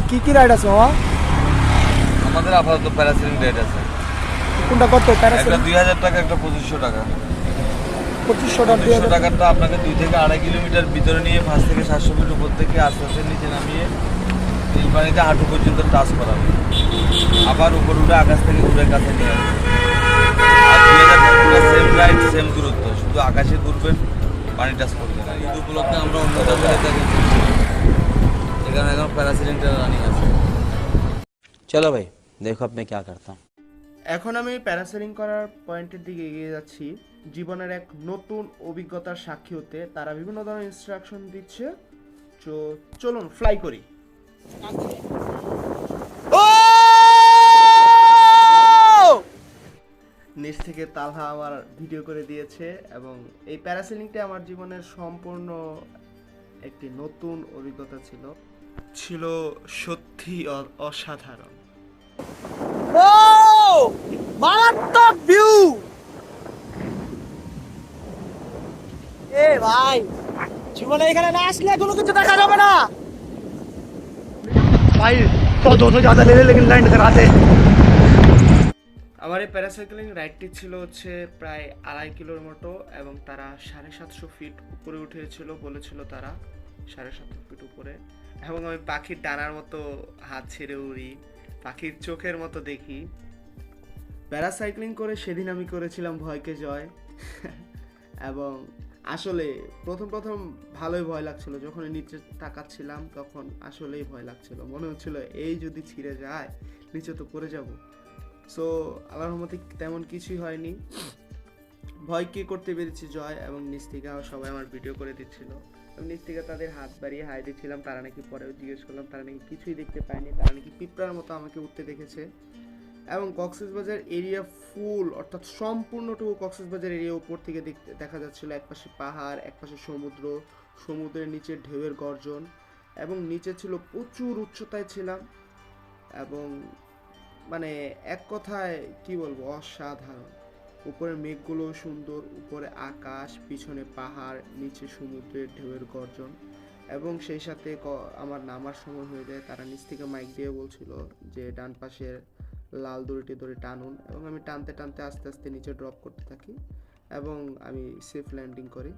কি কি রাইড আছে মামা? আমাদের আপাতত প্যারাসেলিং রাইড আছে। কোনটা কত একটা প্যারাসেলিং? 2000 টাকা, একটা 2500 টাকা। 2500 টাকা 2500 টাকারটা আপনাকে 2 থেকে 2.5 কিলোমিটার ভিতরে নিয়ে 5 থেকে 700 ফিট উপর থেকে আস্তে আস্তে নিচে নামিয়ে নীল পানিতে হাঁটু পর্যন্ত টাচ করাবে, আবার উপর উঠে আকাশ থেকে ঘুরে কাছে নিয়ে আসবে। আর 2000 টাকা সেম রাইড সেম দূরত্ব, শুধু আকাশে ঘুরবেন, পানি টাচ করবেন না। ঈদ উপলক্ষে আমরা অন্য জায়গায় এখানে এখন প্যারাসেলিংটা রানিং আছে। चलो भाई देखो अब मैं क्या करता हूँ। এখন আমি প্যারাসেলিং করার পয়েন্টের দিকে এগিয়ে যাচ্ছি, জীবনের এক নতুন অভিজ্ঞতার সাক্ষী হতে। তারা বিভিন্ন ধরনের ইনস্ট্রাকশন দিচ্ছে, তো চলুন ফ্লাই করি। নিচ থেকে তালহা আমার ভিডিও করে দিয়েছে, এবং এই প্যারাসেলিংটা আমার জীবনের সম্পূর্ণ একটি নতুন অভিজ্ঞতা ছিল সত্যি অসাধারণ। মারাত্মক ভিউ। এ ভাই, জীবনে এখানে না আসলে কোনো কিছু দেখা যাবে না ভাই। তো 200 ज्यादा ले ले लेकिन लैंड कराते। আমার এই প্যারাসাইক্লিং রাইডটি ছিল হচ্ছে প্রায় 2.5 কিলোর মতো, এবং তারা 750 ফিট উপরে উঠেছিল বলেছিল, তারা 750 ফিট উপরে। এবং আমি পাখির ডানার মতো হাত ছেড়ে উড়ি, পাখির চোখের মতো দেখি। প্যারাসাইক্লিং করে সেদিন আমি করেছিলাম ভয়কে জয়। এবং আসলে প্রথম ভালোই ভয় লাগছিল, যখন নিচে তাকাচ্ছিলাম তখন আসলেই ভয় লাগছিল, মনে হচ্ছিল এই যদি ছিঁড়ে যায় নিচে তো পড়ে যাব। সো আল্লাহর রহমতে তেমন কিছুই হয়নি, ভয়কে করতে পেরেছি জয়। এবং নিচ থেকে সবাই আমার ভিডিও করে দিচ্ছিল, আমি নিচ থেকে তাদের হাত বাড়িয়ে হাই দিচ্ছিলাম। তারা নাকি পরেও জিজ্ঞেস করলাম, তারা নাকি কিছুই দেখতে পায়নি, তারা নাকি পিঁপড়ার মতো আমাকে উঠতে দেখেছে। এবং কক্সবাজার এরিয়া ফুল, অর্থাৎ সম্পূর্ণটুকু কক্সবাজার এরিয়া উপর থেকে দেখা যাচ্ছিল। একপাশে পাহাড়, একপাশে সমুদ্র, সমুদ্রের নিচে ঢেউয়ের গর্জন, এবং নিচে ছিল প্রচুর উচ্চতায় ছিলাম। এবং মানে এক কথায় কি বলবো, অসাধারণ। উপরে মেঘগুলো সুন্দর, উপরে আকাশ, পিছনে পাহাড়, নিচে সমুদ্রের ঢেউয়ের গর্জন। এবং সেই সাথে আমার নামার সময় হয়ে যায়, তারা নিচ থেকে মাইক দিয়ে বলছিল যে ডান পাশের লাল দড়িটি ধরে টানুন, এবং আমি টানতে টানতে আস্তে আস্তে নিচে ড্রপ করতে থাকি, এবং আমি সেফ ল্যান্ডিং করি।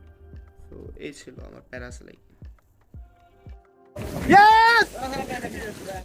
তো এই ছিল আমার প্যারাসেলিং।